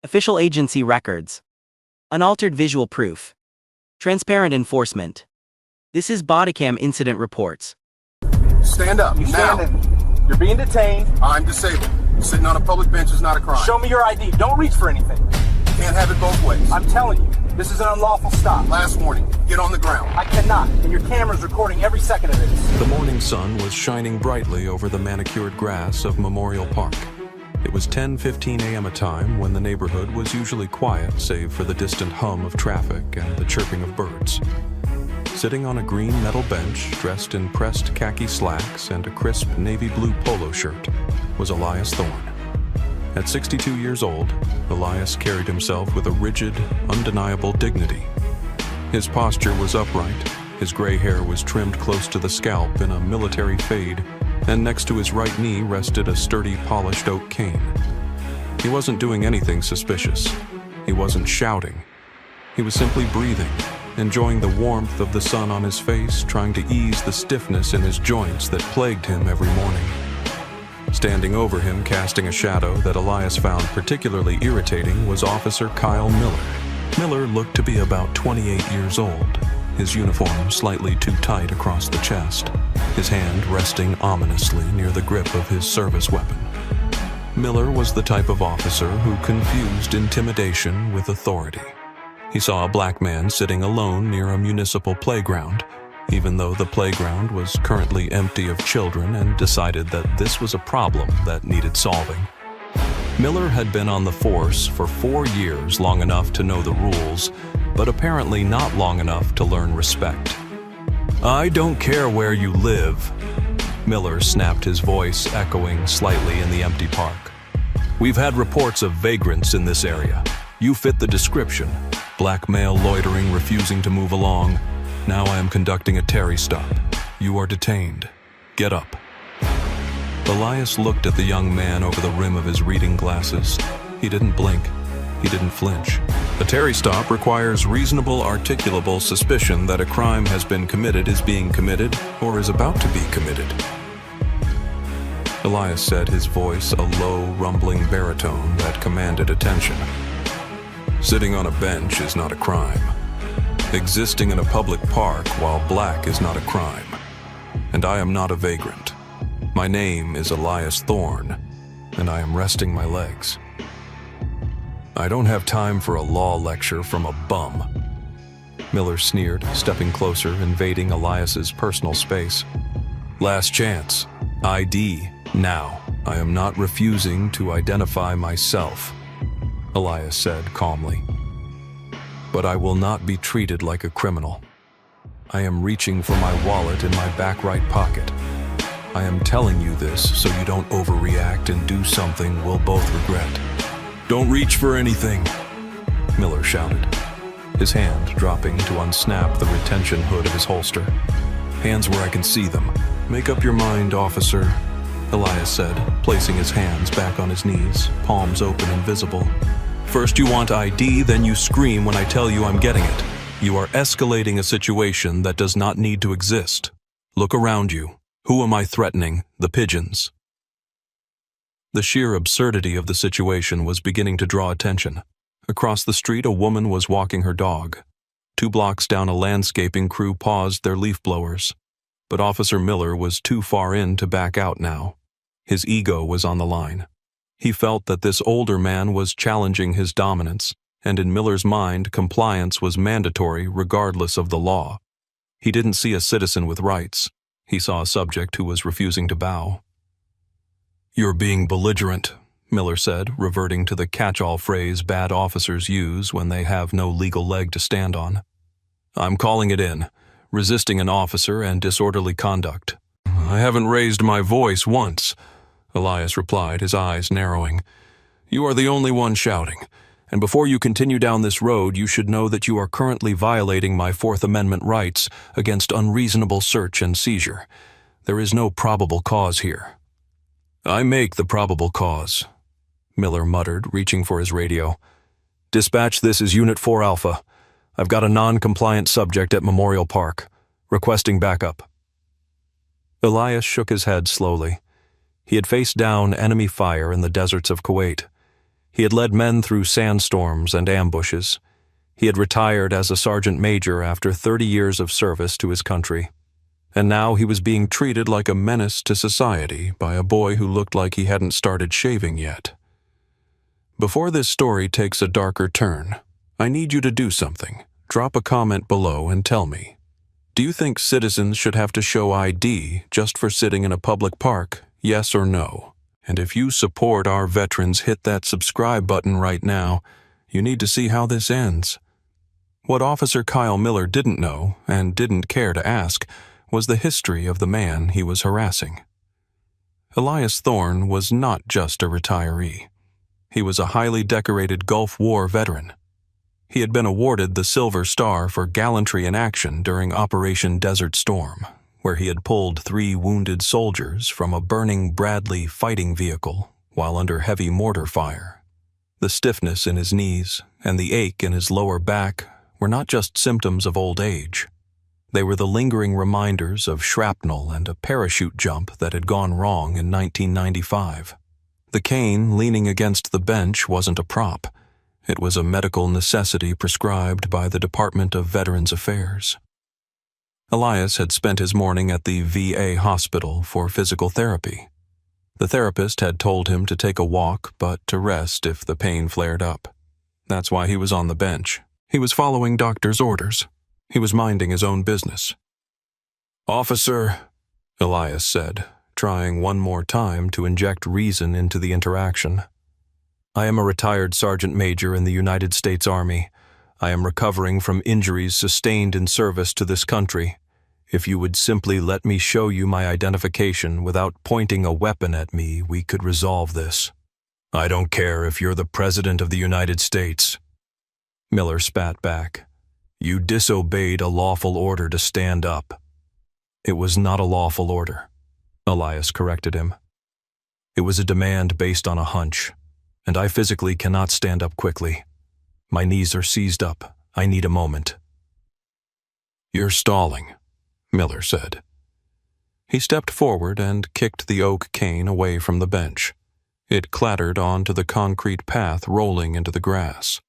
Official agency records. Unaltered visual proof. Transparent enforcement. This is bodycam incident reports. Stand up, now. You're being detained. I'm disabled. Sitting on a public bench is not a crime. Show me your ID. Don't reach for anything. Can't have it both ways. I'm telling you, this is an unlawful stop. Last warning, get on the ground. I cannot, and your camera's recording every second of this. The morning sun was shining brightly over the manicured grass of Memorial Park. It was 10:15 a.m. a time when the neighborhood was usually quiet save for the distant hum of traffic and the chirping of birds. Sitting on a green metal bench, dressed in pressed khaki slacks and a crisp navy blue polo shirt, was Elias Thorne. At 62 years old, Elias carried himself with a rigid, undeniable dignity. His posture was upright, his gray hair was trimmed close to the scalp in a military fade, and next to his right knee rested a sturdy, polished oak cane. He wasn't doing anything suspicious. He wasn't shouting. He was simply breathing, enjoying the warmth of the sun on his face, trying to ease the stiffness in his joints that plagued him every morning. Standing over him, casting a shadow that Elias found particularly irritating, was Officer Kyle Miller. Miller looked to be about 28 years old, his uniform slightly too tight across the chest, his hand resting ominously near the grip of his service weapon. Miller was the type of officer who confused intimidation with authority. He saw a black man sitting alone near a municipal playground, even though the playground was currently empty of children, and decided that this was a problem that needed solving. Miller had been on the force for 4 years, long enough to know the rules, but apparently not long enough to learn respect. "I don't care where you live," Miller snapped, his voice echoing slightly in the empty park. "We've had reports of vagrants in this area. You fit the description. Black male loitering, refusing to move along. Now I am conducting a Terry stop. You are detained. Get up." Elias looked at the young man over the rim of his reading glasses. He didn't blink. He didn't flinch. A Terry stop requires reasonable, articulable suspicion that a crime has been committed, is being committed, or is about to be committed. Elias said, his voice a low, rumbling baritone that commanded attention. "Sitting on a bench is not a crime. Existing in a public park while black is not a crime. And I am not a vagrant. My name is Elias Thorne, and I am resting my legs. I don't have time for a law lecture from a bum." Miller sneered, stepping closer, invading Elias's personal space. "Last chance. ID, now. I am not refusing to identify myself," Elias said calmly. "But I will not be treated like a criminal. I am reaching for my wallet in my back right pocket. I am telling you this so you don't overreact and do something we'll both regret." "Don't reach for anything," Miller shouted, his hand dropping to unsnap the retention hood of his holster. "Hands where I can see them. Make up your mind, officer," Elias said, placing his hands back on his knees, palms open and visible. "First you want ID, then you scream when I tell you I'm getting it. You are escalating a situation that does not need to exist. Look around you. Who am I threatening? The pigeons." The sheer absurdity of the situation was beginning to draw attention. Across the street, a woman was walking her dog. 2 blocks down, a landscaping crew paused their leaf blowers. But Officer Miller was too far in to back out now. His ego was on the line. He felt that this older man was challenging his dominance, and in Miller's mind, compliance was mandatory regardless of the law. He didn't see a citizen with rights. He saw a subject who was refusing to bow. "You're being belligerent," Miller said, reverting to the catch-all phrase bad officers use when they have no legal leg to stand on. "I'm calling it in. Resisting an officer and disorderly conduct." "I haven't raised my voice once," Elias replied, his eyes narrowing. "You are the only one shouting, and before you continue down this road, you should know that you are currently violating my Fourth Amendment rights against unreasonable search and seizure. There is no probable cause here." "I make the probable cause," Miller muttered, reaching for his radio. "Dispatch, this is Unit 4 Alpha. I've got a non-compliant subject at Memorial Park. Requesting backup." Elias shook his head slowly. He had faced down enemy fire in the deserts of Kuwait. He had led men through sandstorms and ambushes. He had retired as a sergeant major after 30 years of service to his country. And now he was being treated like a menace to society by a boy who looked like he hadn't started shaving yet. Before this story takes a darker turn, I need you to do something. Drop a comment below and tell me. Do you think citizens should have to show ID just for sitting in a public park? Yes or no? And if you support our veterans, hit that subscribe button right now. You need to see how this ends. What Officer Kyle Miller didn't know, and didn't care to ask, was the history of the man he was harassing. Elias Thorne was not just a retiree. He was a highly decorated Gulf War veteran. He had been awarded the Silver Star for gallantry in action during Operation Desert Storm, where he had pulled 3 wounded soldiers from a burning Bradley fighting vehicle while under heavy mortar fire. The stiffness in his knees and the ache in his lower back were not just symptoms of old age. They were the lingering reminders of shrapnel and a parachute jump that had gone wrong in 1995. The cane leaning against the bench wasn't a prop. It was a medical necessity prescribed by the Department of Veterans Affairs. Elias had spent his morning at the VA hospital for physical therapy. The therapist had told him to take a walk, but to rest if the pain flared up. That's why he was on the bench. He was following doctor's orders. He was minding his own business. "Officer," Elias said, trying one more time to inject reason into the interaction. "I am a retired sergeant major in the United States Army. I am recovering from injuries sustained in service to this country. If you would simply let me show you my identification without pointing a weapon at me, we could resolve this." "I don't care if you're the President of the United States," Miller spat back. "You disobeyed a lawful order to stand up." "It was not a lawful order," Elias corrected him. "It was a demand based on a hunch, and I physically cannot stand up quickly. My knees are seized up. I need a moment." "You're stalling," Miller said. He stepped forward and kicked the oak cane away from the bench. It clattered onto the concrete path, rolling into the grass.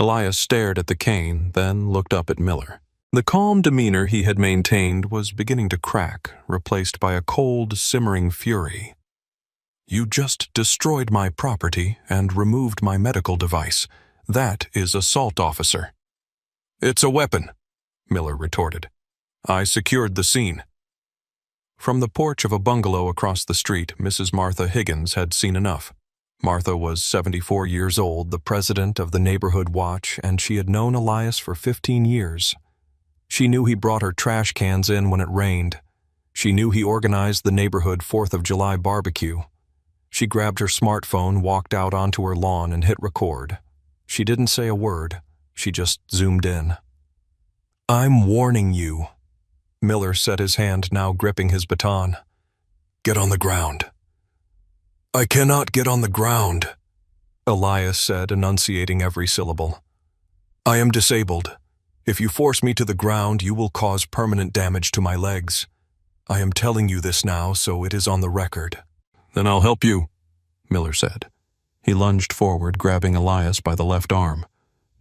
Elias stared at the cane, then looked up at Miller. The calm demeanor he had maintained was beginning to crack, replaced by a cold, simmering fury. "You just destroyed my property and removed my medical device. That is assault, officer." "It's a weapon," Miller retorted. "I secured the scene." From the porch of a bungalow across the street, Mrs. Martha Higgins had seen enough. Martha was 74 years old, the president of the neighborhood watch, and she had known Elias for 15 years. She knew he brought her trash cans in when it rained. She knew he organized the neighborhood 4th of July barbecue. She grabbed her smartphone, walked out onto her lawn, and hit record. She didn't say a word. She just zoomed in. "I'm warning you." Miller set his hand, now gripping his baton. "Get on the ground." "I cannot get on the ground," Elias said, enunciating every syllable. "I am disabled. If you force me to the ground, you will cause permanent damage to my legs. I am telling you this now, so it is on the record." "Then I'll help you," Miller said. He lunged forward, grabbing Elias by the left arm.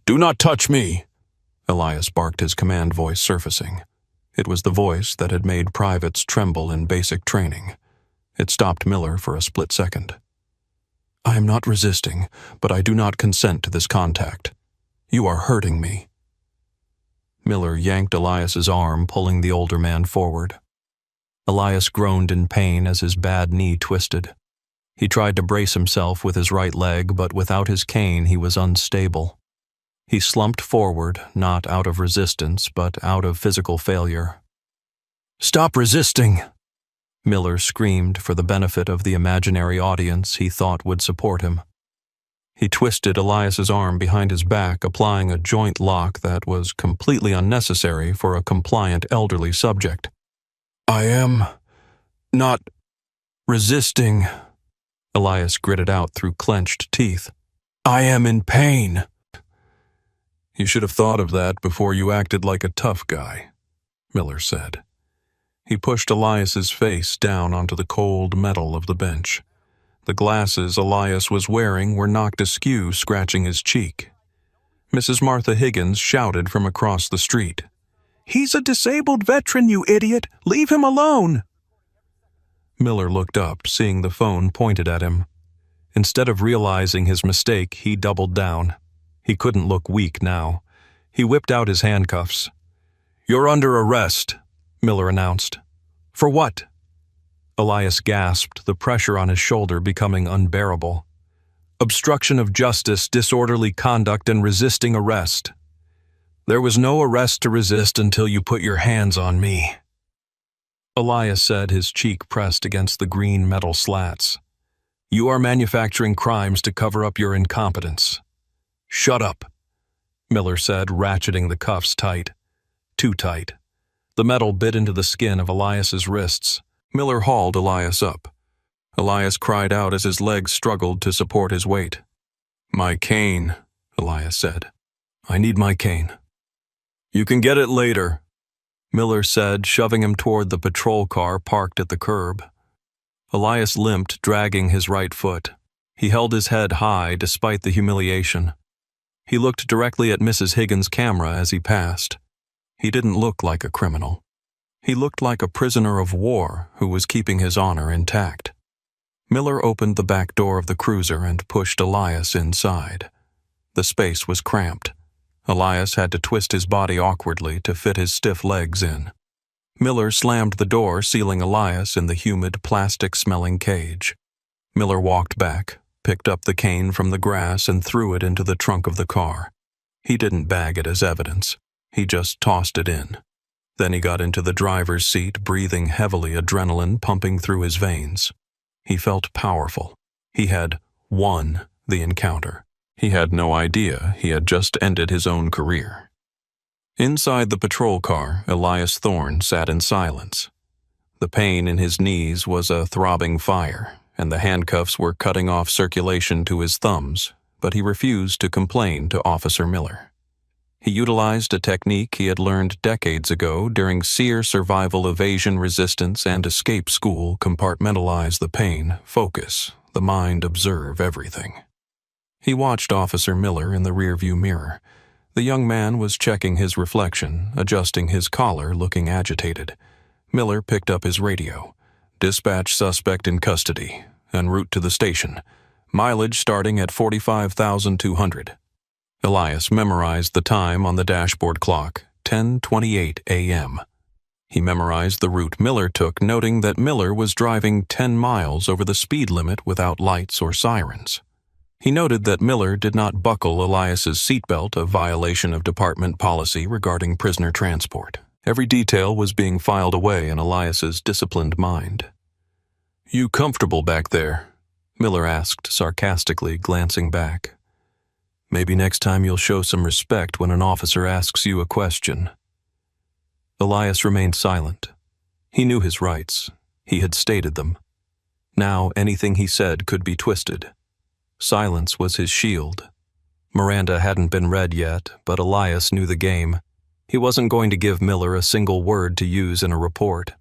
"Do not touch me," Elias barked, his command voice surfacing. It was the voice that had made privates tremble in basic training. It stopped Miller for a split second. "I am not resisting, but I do not consent to this contact. You are hurting me." Miller yanked Elias's arm, pulling the older man forward. Elias groaned in pain as his bad knee twisted. He tried to brace himself with his right leg, but without his cane he was unstable. He slumped forward, not out of resistance, but out of physical failure. "Stop resisting!" Miller screamed for the benefit of the imaginary audience he thought would support him. He twisted Elias's arm behind his back, applying a joint lock that was completely unnecessary for a compliant elderly subject. "I am not resisting," Elias gritted out through clenched teeth. "I am in pain." "You should have thought of that before you acted like a tough guy," Miller said. He pushed Elias's face down onto the cold metal of the bench. The glasses Elias was wearing were knocked askew, scratching his cheek. Mrs. Martha Higgins shouted from across the street, "He's a disabled veteran, you idiot! Leave him alone!" Miller looked up, seeing the phone pointed at him. Instead of realizing his mistake, he doubled down. He couldn't look weak now. He whipped out his handcuffs. "You're under arrest," Miller announced. "For what?" Elias gasped, the pressure on his shoulder becoming unbearable. "Obstruction of justice, disorderly conduct, and resisting arrest." "There was no arrest to resist until you put your hands on me," Elias said, his cheek pressed against the green metal slats. "You are manufacturing crimes to cover up your incompetence." "Shut up," Miller said, ratcheting the cuffs tight. Too tight. The metal bit into the skin of Elias's wrists. Miller hauled Elias up. Elias cried out as his legs struggled to support his weight. "My cane," Elias said. "I need my cane." "You can get it later," Miller said, shoving him toward the patrol car parked at the curb. Elias limped, dragging his right foot. He held his head high despite the humiliation. He looked directly at Mrs. Higgins' camera as he passed. He didn't look like a criminal. He looked like a prisoner of war who was keeping his honor intact. Miller opened the back door of the cruiser and pushed Elias inside. The space was cramped. Elias had to twist his body awkwardly to fit his stiff legs in. Miller slammed the door, sealing Elias in the humid, plastic-smelling cage. Miller walked back, picked up the cane from the grass and threw it into the trunk of the car. He didn't bag it as evidence. He just tossed it in. Then he got into the driver's seat, breathing heavily, adrenaline pumping through his veins. He felt powerful. He had won the encounter. He had no idea he had just ended his own career. Inside the patrol car, Elias Thorne sat in silence. The pain in his knees was a throbbing fire, and the handcuffs were cutting off circulation to his thumbs, but he refused to complain to Officer Miller. He utilized a technique he had learned decades ago during SEER survival evasion resistance and escape school. Compartmentalize the pain, focus, the mind observe everything. He watched Officer Miller in the rearview mirror. The young man was checking his reflection, adjusting his collar, looking agitated. Miller picked up his radio. "Dispatch suspect in custody, en route to the station. Mileage starting at 45,200. Elias memorized the time on the dashboard clock, 10:28 a.m. He memorized the route Miller took, noting that Miller was driving 10 miles over the speed limit without lights or sirens. He noted that Miller did not buckle Elias's seatbelt, a violation of department policy regarding prisoner transport. Every detail was being filed away in Elias's disciplined mind. "You comfortable back there?" Miller asked sarcastically, glancing back. "Maybe next time you'll show some respect when an officer asks you a question." Elias remained silent. He knew his rights. He had stated them. Now anything he said could be twisted. Silence was his shield. Miranda hadn't been read yet, but Elias knew the game. He wasn't going to give Miller a single word to use in a report.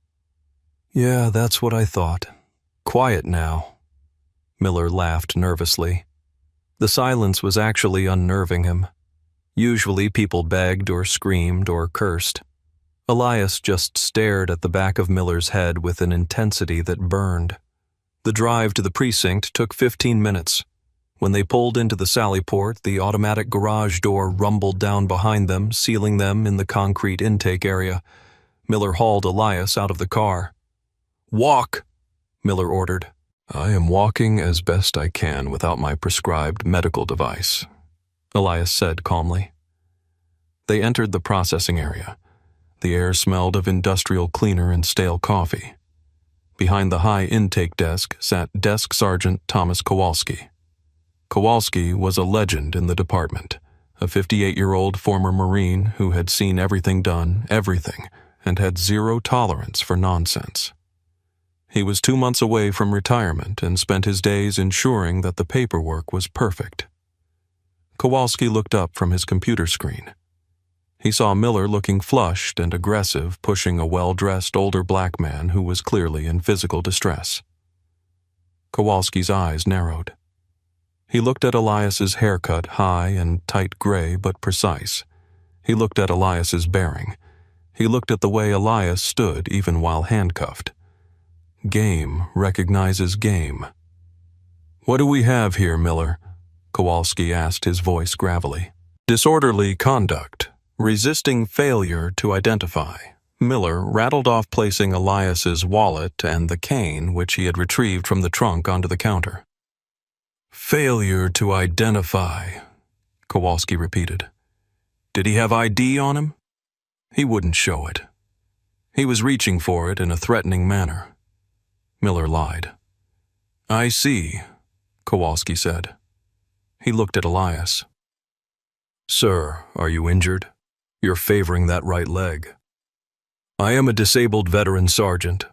"Yeah, that's what I thought. Quiet now." Miller laughed nervously. The silence was actually unnerving him. Usually people begged or screamed or cursed. Elias just stared at the back of Miller's head with an intensity that burned. The drive to the precinct took 15 minutes. When they pulled into the Sallyport, the automatic garage door rumbled down behind them, sealing them in the concrete intake area. Miller hauled Elias out of the car. "Walk," Miller ordered. "I am walking as best I can without my prescribed medical device," Elias said calmly. They entered the processing area. The air smelled of industrial cleaner and stale coffee. Behind the high intake desk sat Desk Sergeant Thomas Kowalski. Kowalski was a legend in the department, a 58-year-old former Marine who had seen everything done, everything, and had zero tolerance for nonsense. He was 2 months away from retirement and spent his days ensuring that the paperwork was perfect. Kowalski looked up from his computer screen. He saw Miller looking flushed and aggressive, pushing a well-dressed older black man who was clearly in physical distress. Kowalski's eyes narrowed. He looked at Elias's haircut, high and tight gray but precise. He looked at Elias's bearing. He looked at the way Elias stood even while handcuffed. Game recognizes game. "What do we have here, Miller?" Kowalski asked, his voice gravelly. "Disorderly conduct. Resisting failure to identify." Miller rattled off, placing Elias's wallet and the cane which he had retrieved from the trunk onto the counter. "Failure to identify," Kowalski repeated. "Did he have ID on him?" "He wouldn't show it. He was reaching for it in a threatening manner." Miller lied. "I see," Kowalski said. He looked at Elias. "Sir, are you injured? You're favoring that right leg." "I am a disabled veteran sergeant,"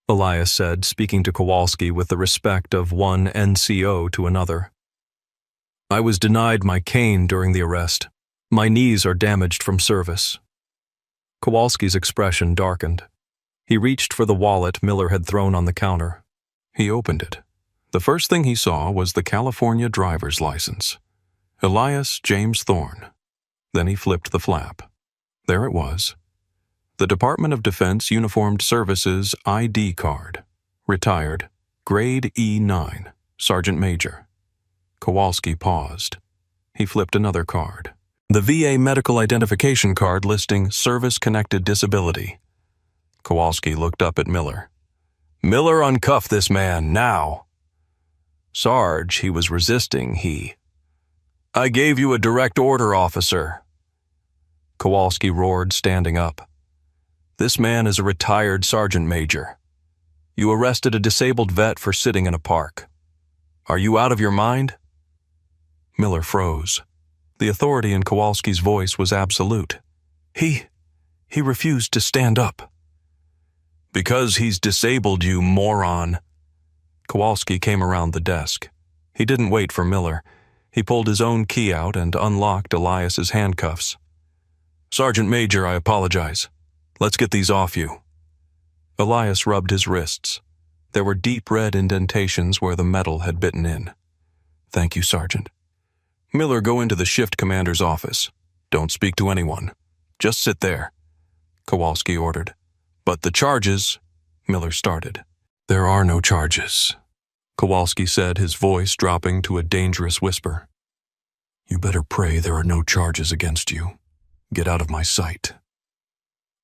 Elias said, speaking to Kowalski with the respect of one NCO to another. "I was denied my cane during the arrest. My knees are damaged from service." Kowalski's expression darkened. He reached for the wallet Miller had thrown on the counter. He opened it. The first thing he saw was the California driver's license. Elias James Thorne. Then he flipped the flap. There it was. The Department of Defense Uniformed Services ID card. Retired. Grade E9. Sergeant Major. Kowalski paused. He flipped another card. The VA medical identification card listing service-connected disability. Kowalski looked up at Miller. "Miller, uncuff this man, now." "Sarge, he was resisting, I gave you a direct order, officer." Kowalski roared, standing up. "This man is a retired sergeant major. You arrested a disabled vet for sitting in a park. Are you out of your mind?" Miller froze. The authority in Kowalski's voice was absolute. He refused to stand up." "Because he's disabled, you moron." Kowalski came around the desk. He didn't wait for Miller. He pulled his own key out and unlocked Elias's handcuffs. "Sergeant Major, I apologize. Let's get these off you." Elias rubbed his wrists. There were deep red indentations where the metal had bitten in. "Thank you, Sergeant." "Miller, go into the shift commander's office. Don't speak to anyone. Just sit there," Kowalski ordered. "But the charges," Miller started. "There are no charges," Kowalski said, his voice dropping to a dangerous whisper. "You better pray there are no charges against you. Get out of my sight."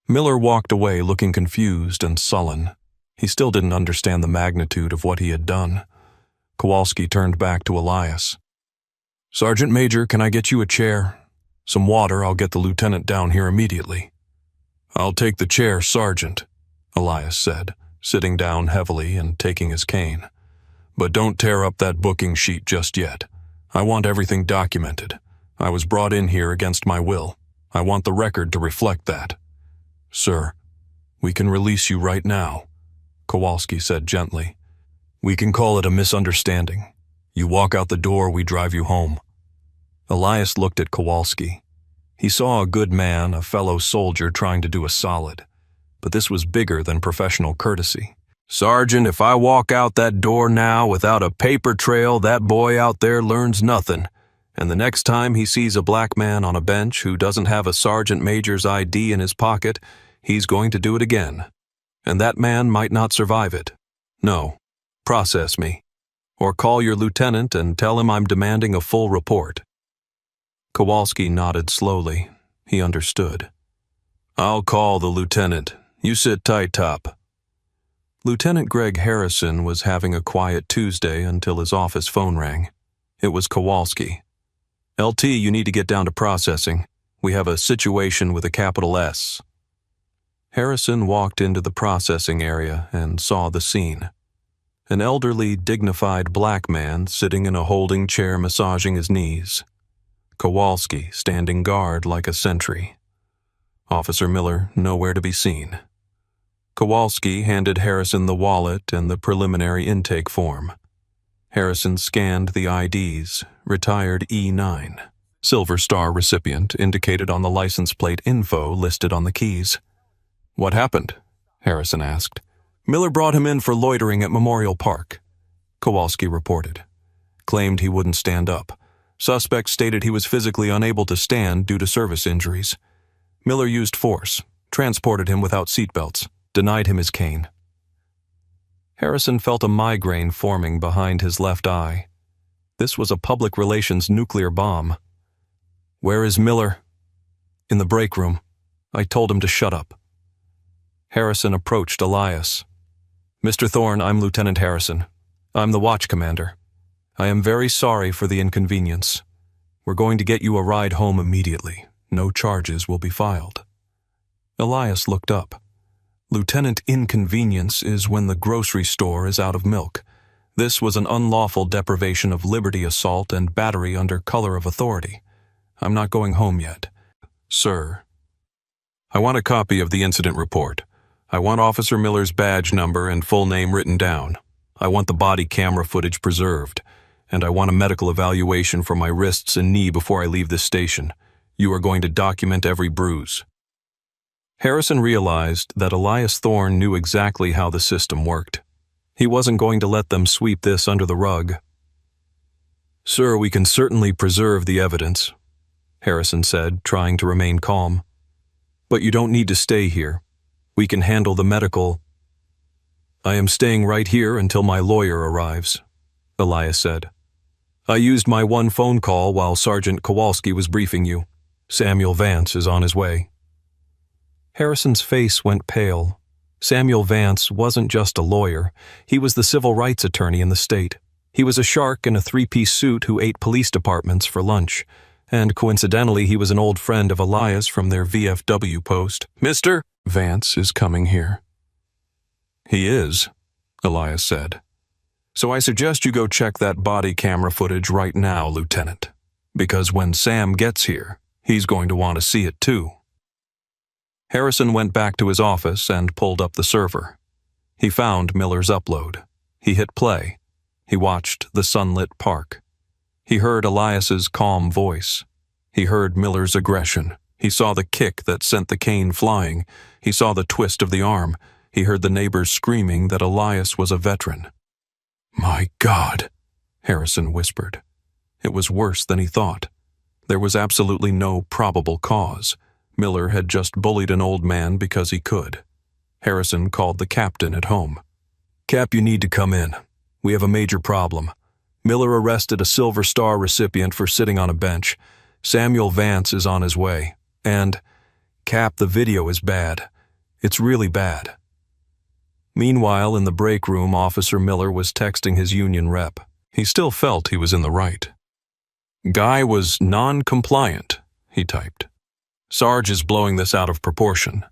Miller walked away looking confused and sullen. He still didn't understand the magnitude of what he had done. Kowalski turned back to Elias. "Sergeant Major, can I get you a chair? Some water, I'll get the lieutenant down here immediately." "I'll take the chair, Sergeant," Elias said, sitting down heavily and taking his cane. "But don't tear up that booking sheet just yet. I want everything documented. I was brought in here against my will. I want the record to reflect that." "Sir, we can release you right now," Kowalski said gently. "We can call it a misunderstanding. You walk out the door, we drive you home." Elias looked at Kowalski. He saw a good man, a fellow soldier, trying to do a solid. But this was bigger than professional courtesy. "Sergeant, if I walk out that door now without a paper trail, that boy out there learns nothing. And the next time he sees a black man on a bench who doesn't have a sergeant major's ID in his pocket, he's going to do it again. And that man might not survive it. No, process me. Or call your lieutenant and tell him I'm demanding a full report." Kowalski nodded slowly. He understood. "I'll call the lieutenant. You sit tight, Top." Lieutenant Greg Harrison was having a quiet Tuesday until his office phone rang. It was Kowalski. "LT, you need to get down to processing. We have a situation with a capital S." Harrison walked into the processing area and saw the scene. An elderly, dignified black man sitting in a holding chair massaging his knees. Kowalski standing guard like a sentry. Officer Miller nowhere to be seen. Kowalski handed Harrison the wallet and the preliminary intake form. Harrison scanned the IDs, retired E9. Silver Star recipient indicated on the license plate info listed on the keys. "What happened?" Harrison asked. "Miller brought him in for loitering at Memorial Park." Kowalski reported. Claimed he wouldn't stand up. Suspect stated he was physically unable to stand due to service injuries. Miller used force, transported him without seatbelts, denied him his cane. Harrison felt a migraine forming behind his left eye. This was a public relations nuclear bomb. "Where is Miller?" "In the break room. I told him to shut up." Harrison approached Elias. "Mr. Thorne, I'm Lieutenant Harrison. I'm the watch commander. I am very sorry for the inconvenience. We're going to get you a ride home immediately. No charges will be filed." Elias looked up. Lieutenant, inconvenience is when the grocery store is out of milk. This was an unlawful deprivation of liberty assault and battery under color of authority. I'm not going home yet. Sir, I want a copy of the incident report. I want Officer Miller's badge number and full name written down. I want the body camera footage preserved. And I want a medical evaluation for my wrists and knee before I leave this station. You are going to document every bruise. Harrison realized that Elias Thorne knew exactly how the system worked. He wasn't going to let them sweep this under the rug. "Sir, we can certainly preserve the evidence," Harrison said, trying to remain calm. "But you don't need to stay here. We can handle the medical." "I am staying right here until my lawyer arrives," Elias said. "I used my one phone call while Sergeant Kowalski was briefing you. Samuel Vance is on his way." Harrison's face went pale. Samuel Vance wasn't just a lawyer. He was the civil rights attorney in the state. He was a shark in a three-piece suit who ate police departments for lunch. And coincidentally, he was an old friend of Elias from their VFW post. "Mr. Vance is coming here." "He is," Elias said. "So I suggest you go check that body camera footage right now, Lieutenant. Because when Sam gets here, he's going to want to see it too." Harrison went back to his office and pulled up the server. He found Miller's upload. He hit play. He watched the sunlit park. He heard Elias's calm voice. He heard Miller's aggression. He saw the kick that sent the cane flying. He saw the twist of the arm. He heard the neighbors screaming that Elias was a veteran. "My God," Harrison whispered. It was worse than he thought. There was absolutely no probable cause. Miller had just bullied an old man because he could. Harrison called the captain at home. "Cap, you need to come in. We have a major problem. Miller arrested a Silver Star recipient for sitting on a bench. Samuel Vance is on his way. And, Cap, the video is bad. It's really bad." Meanwhile, in the break room, Officer Miller was texting his union rep. He still felt he was in the right. "Guy was non-compliant," he typed. "Sarge is blowing this out of proportion."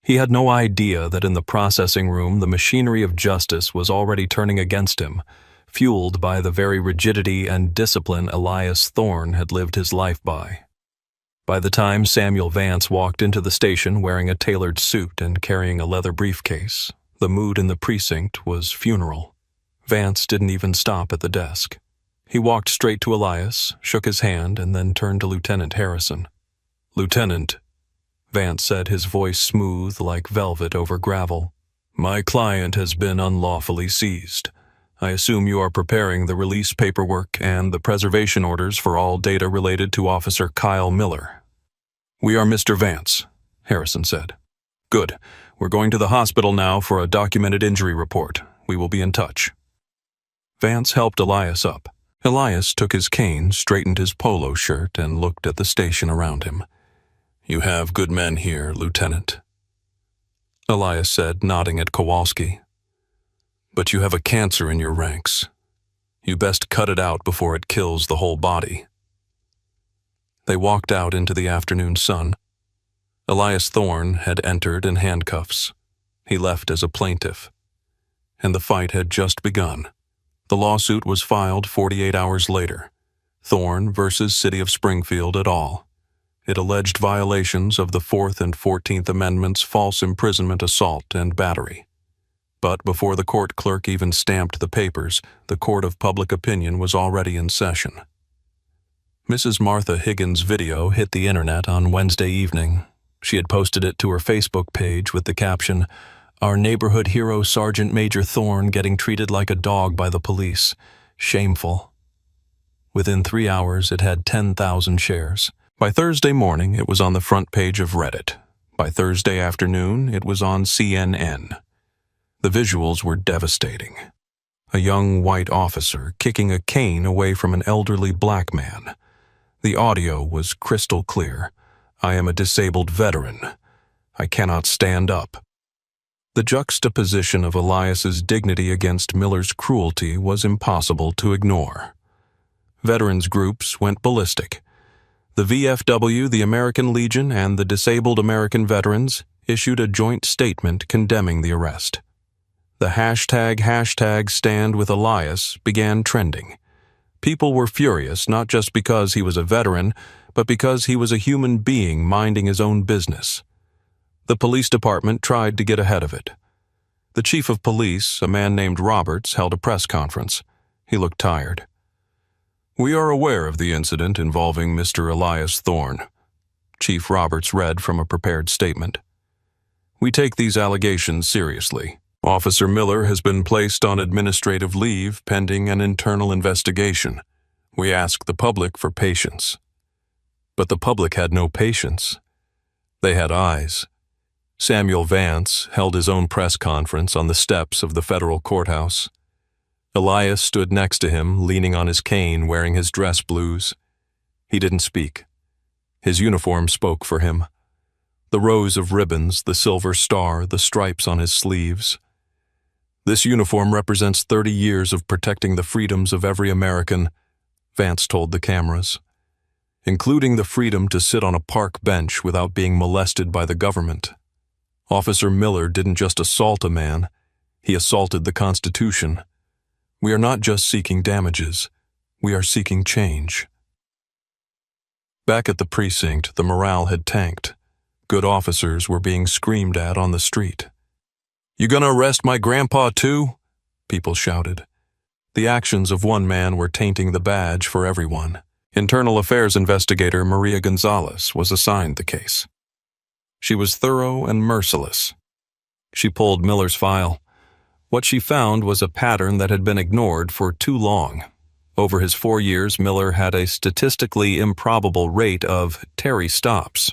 He had no idea that in the processing room the machinery of justice was already turning against him, fueled by the very rigidity and discipline Elias Thorne had lived his life by. By the time Samuel Vance walked into the station wearing a tailored suit and carrying a leather briefcase, the mood in the precinct was funeral. Vance didn't even stop at the desk. He walked straight to Elias, shook his hand, and then turned to Lieutenant Harrison. "Lieutenant," Vance said, his voice smooth like velvet over gravel, "my client has been unlawfully seized. I assume you are preparing the release paperwork and the preservation orders for all data related to Officer Kyle Miller." "We are Mr. Vance," Harrison said. "Good. We're going to the hospital now for a documented injury report. We will be in touch." Vance helped Elias up. Elias took his cane, straightened his polo shirt, and looked at the station around him. "You have good men here, Lieutenant," Elias said, nodding at Kowalski. "But you have a cancer in your ranks. You best cut it out before it kills the whole body." They walked out into the afternoon sun. Elias Thorne had entered in handcuffs. He left as a plaintiff. And the fight had just begun. The lawsuit was filed 48 hours later. Thorne versus City of Springfield et al. It alleged violations of the 4th and 14th Amendments, false imprisonment, assault, and battery. But before the court clerk even stamped the papers, the court of public opinion was already in session. Mrs. Martha Higgins' video hit the internet on Wednesday evening. She had posted it to her Facebook page with the caption, Our neighborhood hero, Sergeant Major Thorne, getting treated like a dog by the police. Shameful. Within 3 hours, it had 10,000 shares. By Thursday morning, it was on the front page of Reddit. By Thursday afternoon, it was on CNN. The visuals were devastating. A young white officer kicking a cane away from an elderly black man. The audio was crystal clear. "I am a disabled veteran. I cannot stand up." The juxtaposition of Elias's dignity against Miller's cruelty was impossible to ignore. Veterans groups went ballistic. The VFW, the American Legion, and the Disabled American Veterans issued a joint statement condemning the arrest. The hashtag stand with Elias began trending. People were furious not just because he was a veteran, but because he was a human being minding his own business. The police department tried to get ahead of it. The chief of police, a man named Roberts, held a press conference. He looked tired. "We are aware of the incident involving Mr. Elias Thorne," Chief Roberts read from a prepared statement. "We take these allegations seriously. Officer Miller has been placed on administrative leave pending an internal investigation. We ask the public for patience." But the public had no patience. They had eyes. Samuel Vance held his own press conference on the steps of the federal courthouse. Elias stood next to him, leaning on his cane, wearing his dress blues. He didn't speak. His uniform spoke for him. The rows of ribbons, the silver star, the stripes on his sleeves. "This uniform represents 30 years of protecting the freedoms of every American," Vance told the cameras, "including the freedom to sit on a park bench without being molested by the government. Officer Miller didn't just assault a man, he assaulted the Constitution. We are not just seeking damages, we are seeking change." Back at the precinct, the morale had tanked. Good officers were being screamed at on the street. "You gonna arrest my grandpa too?" people shouted. The actions of one man were tainting the badge for everyone. Internal Affairs investigator Maria Gonzalez was assigned the case. She was thorough and merciless. She pulled Miller's file. What she found was a pattern that had been ignored for too long. Over his 4 years, Miller had a statistically improbable rate of Terry stops.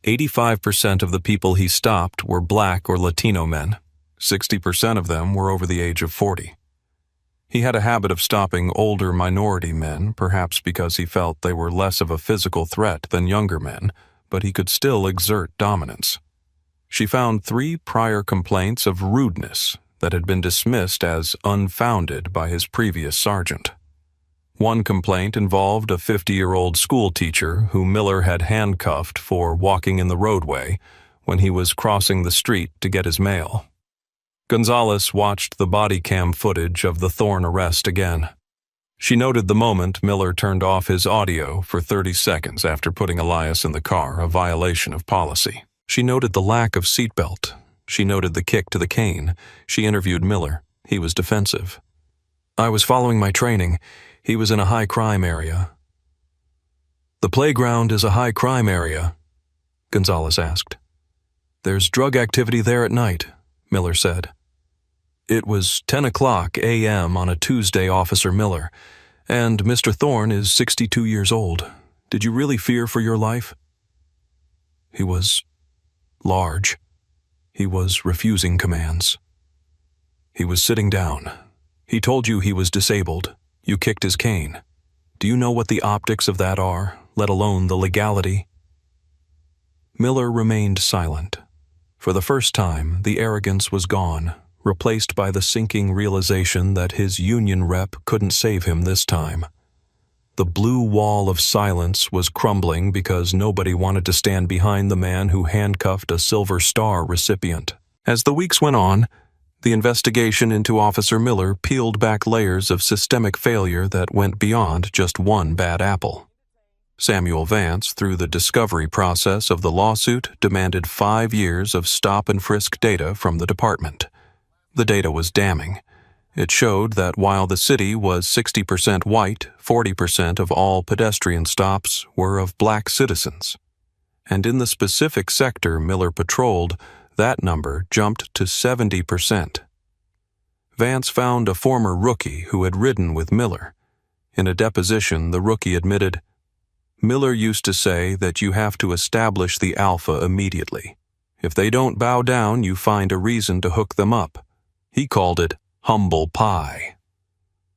85% of the people he stopped were black or Latino men. 60% of them were over the age of 40. He had a habit of stopping older minority men, perhaps because he felt they were less of a physical threat than younger men, but he could still exert dominance. She found 3 prior complaints of rudeness that had been dismissed as unfounded by his previous sergeant. One complaint involved a 50-year-old school teacher who Miller had handcuffed for walking in the roadway when he was crossing the street to get his mail. Gonzalez watched the body cam footage of the Thorne arrest again. She noted the moment Miller turned off his audio for 30 seconds after putting Elias in the car, a violation of policy. She noted the lack of seatbelt. She noted the kick to the cane. She interviewed Miller. He was defensive. "I was following my training. He was in a high-crime area." "The playground is a high-crime area?" Gonzalez asked. "There's drug activity there at night," Miller said. "It was 10 o'clock a.m. on a Tuesday, Officer Miller, and Mr. Thorne is 62 years old. Did you really fear for your life?" "He was large. He was refusing commands. He was sitting down. He told you he was disabled. You kicked his cane. Do you know what the optics of that are, let alone the legality?" Miller remained silent. For the first time, the arrogance was gone, replaced by the sinking realization that his union rep couldn't save him this time. The blue wall of silence was crumbling because nobody wanted to stand behind the man who handcuffed a Silver Star recipient. As the weeks went on, the investigation into Officer Miller peeled back layers of systemic failure that went beyond just one bad apple. Samuel Vance, through the discovery process of the lawsuit, demanded 5 years of stop-and-frisk data from the department. The data was damning. It showed that while the city was 60% white, 40% of all pedestrian stops were of black citizens. And in the specific sector Miller patrolled, That number jumped to 70%. Vance found a former rookie who had ridden with Miller. In a deposition, the rookie admitted, "Miller used to say that you have to establish the alpha immediately. If they don't bow down, you find a reason to hook them up." He called it humble pie.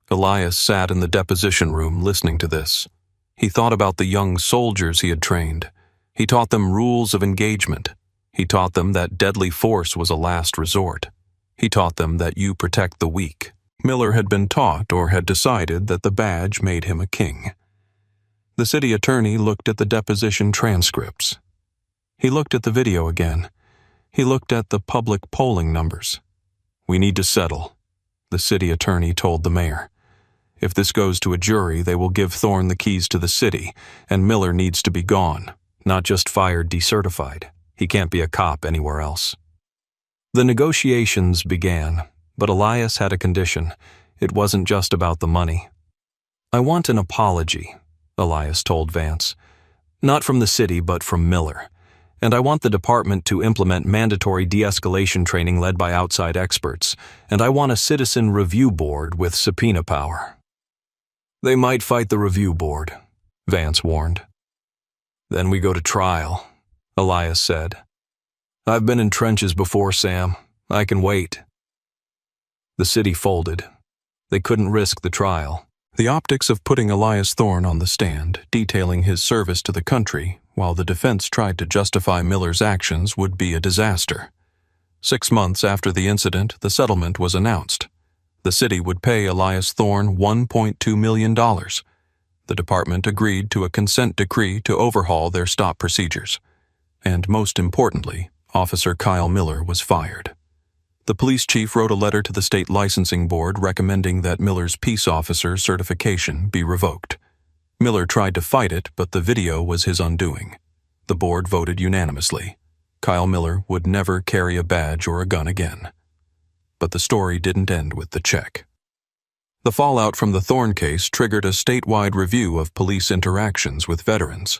Elias sat in the deposition room listening to this. He thought about the young soldiers he had trained. He taught them rules of engagement. He taught them that deadly force was a last resort. He taught them that you protect the weak. Miller had been taught or had decided that the badge made him a king. The city attorney looked at the deposition transcripts. He looked at the video again. He looked at the public polling numbers. "We need to settle," the city attorney told the mayor. "If this goes to a jury, they will give Thorne the keys to the city, and Miller needs to be gone, not just fired, decertified. He can't be a cop anywhere else." The negotiations began, but Elias had a condition. It wasn't just about the money. "I want an apology," Elias told Vance. "Not from the city, but from Miller. And I want the department to implement mandatory de-escalation training led by outside experts. And I want a citizen review board with subpoena power." "They might fight the review board," Vance warned. "Then we go to trial," Elias said. "I've been in trenches before, Sam. I can wait." The city folded. They couldn't risk the trial. The optics of putting Elias Thorne on the stand, detailing his service to the country, while the defense tried to justify Miller's actions, would be a disaster. 6 months after the incident, the settlement was announced. The city would pay Elias Thorne $1.2 million. The department agreed to a consent decree to overhaul their stop procedures. And most importantly, Officer Kyle Miller was fired. The police chief wrote a letter to the state licensing board recommending that Miller's peace officer certification be revoked. Miller tried to fight it, but the video was his undoing. The board voted unanimously. Kyle Miller would never carry a badge or a gun again. But the story didn't end with the check. The fallout from the Thorne case triggered a statewide review of police interactions with veterans.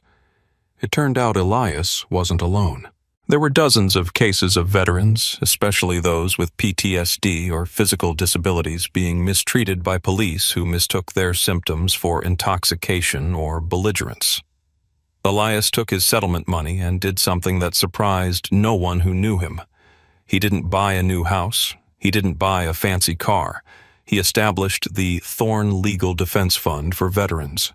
It turned out Elias wasn't alone. There were dozens of cases of veterans, especially those with PTSD or physical disabilities, being mistreated by police who mistook their symptoms for intoxication or belligerence. Elias took his settlement money and did something that surprised no one who knew him. He didn't buy a new house. He didn't buy a fancy car. He established the Thorne Legal Defense Fund for veterans.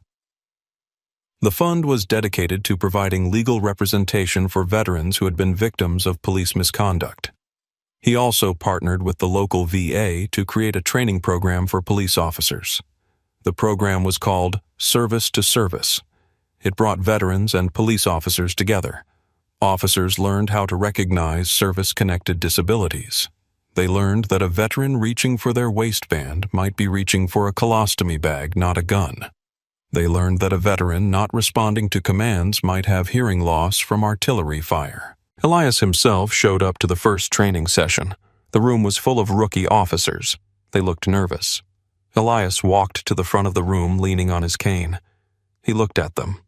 The fund was dedicated to providing legal representation for veterans who had been victims of police misconduct. He also partnered with the local VA to create a training program for police officers. The program was called Service to Service. It brought veterans and police officers together. Officers learned how to recognize service-connected disabilities. They learned that a veteran reaching for their waistband might be reaching for a colostomy bag, not a gun. They learned that a veteran not responding to commands might have hearing loss from artillery fire. Elias himself showed up to the first training session. The room was full of rookie officers. They looked nervous. Elias walked to the front of the room leaning on his cane. He looked at them.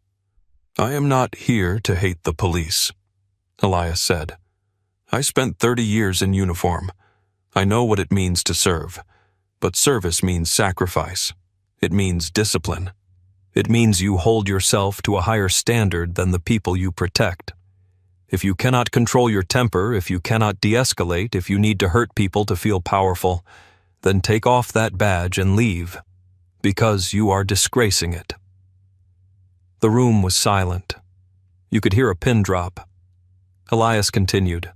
"I am not here to hate the police," Elias said. "I spent 30 years in uniform. I know what it means to serve. But service means sacrifice. It means discipline. It means you hold yourself to a higher standard than the people you protect. If you cannot control your temper, if you cannot de-escalate, if you need to hurt people to feel powerful, then take off that badge and leave, because you are disgracing it." The room was silent. You could hear a pin drop. Elias continued.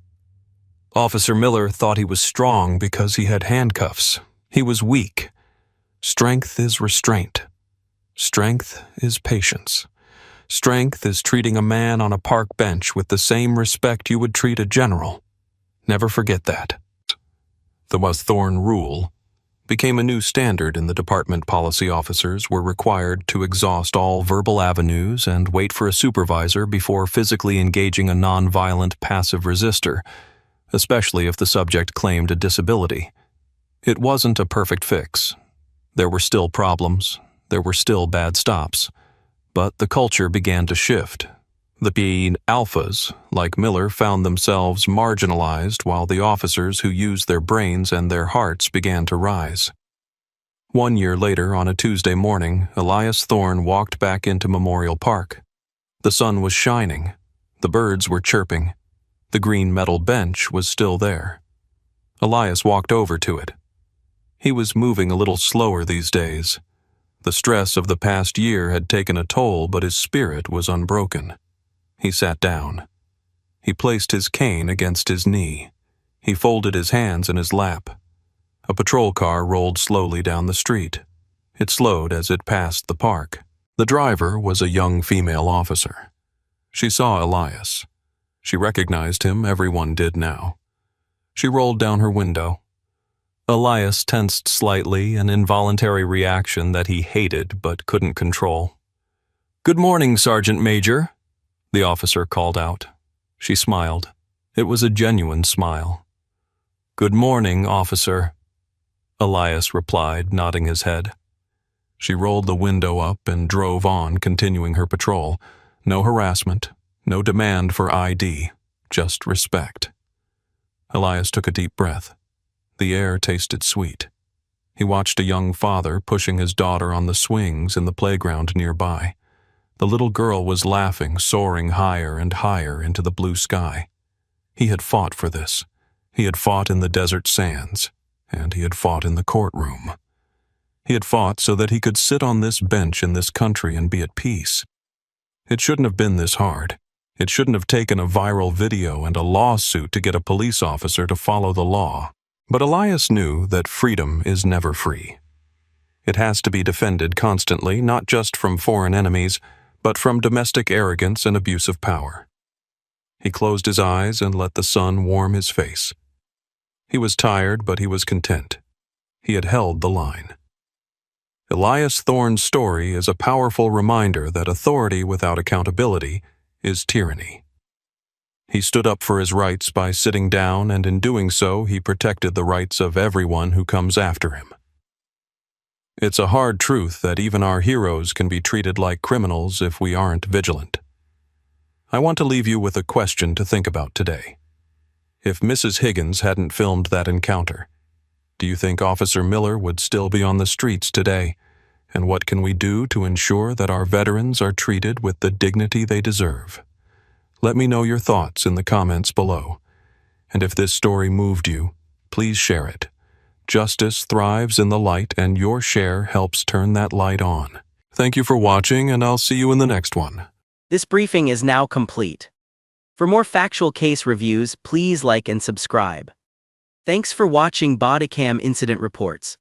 "Officer Miller thought he was strong because he had handcuffs. He was weak. Strength is restraint. Strength is patience. Strength is treating a man on a park bench with the same respect you would treat a general. Never forget that." The Thorne rule became a new standard in the department. Policy officers were required to exhaust all verbal avenues and wait for a supervisor before physically engaging a non-violent passive resistor, especially if the subject claimed a disability. It wasn't a perfect fix. There were still problems. There were still bad stops. But the culture began to shift. The being alphas, like Miller, found themselves marginalized while the officers who used their brains and their hearts began to rise. 1 year later, on a Tuesday morning, Elias Thorne walked back into Memorial Park. The sun was shining. The birds were chirping. The green metal bench was still there. Elias walked over to it. He was moving a little slower these days. The stress of the past year had taken a toll, but his spirit was unbroken. He sat down. He placed his cane against his knee. He folded his hands in his lap. A patrol car rolled slowly down the street. It slowed as it passed the park. The driver was a young female officer. She saw Elias. She recognized him, everyone did now. She rolled down her window. Elias tensed slightly, an involuntary reaction that he hated but couldn't control. "Good morning, Sergeant Major," the officer called out. She smiled. It was a genuine smile. "Good morning, officer," Elias replied, nodding his head. She rolled the window up and drove on, continuing her patrol. No harassment, no demand for ID, just respect. Elias took a deep breath. The air tasted sweet. He watched a young father pushing his daughter on the swings in the playground nearby. The little girl was laughing, soaring higher and higher into the blue sky. He had fought for this. He had fought in the desert sands, and he had fought in the courtroom. He had fought so that he could sit on this bench in this country and be at peace. It shouldn't have been this hard. It shouldn't have taken a viral video and a lawsuit to get a police officer to follow the law. But Elias knew that freedom is never free. It has to be defended constantly, not just from foreign enemies, but from domestic arrogance and abuse of power. He closed his eyes and let the sun warm his face. He was tired, but he was content. He had held the line. Elias Thorne's story is a powerful reminder that authority without accountability is tyranny. He stood up for his rights by sitting down, and in doing so, he protected the rights of everyone who comes after him. It's a hard truth that even our heroes can be treated like criminals if we aren't vigilant. I want to leave you with a question to think about today. If Mrs. Higgins hadn't filmed that encounter, do you think Officer Miller would still be on the streets today? And what can we do to ensure that our veterans are treated with the dignity they deserve? Let me know your thoughts in the comments below. And if this story moved you, please share it. Justice thrives in the light, and your share helps turn that light on. Thank you for watching, and I'll see you in the next one. This briefing is now complete. For more factual case reviews, please like and subscribe. Thanks for watching Bodycam Incident Reports.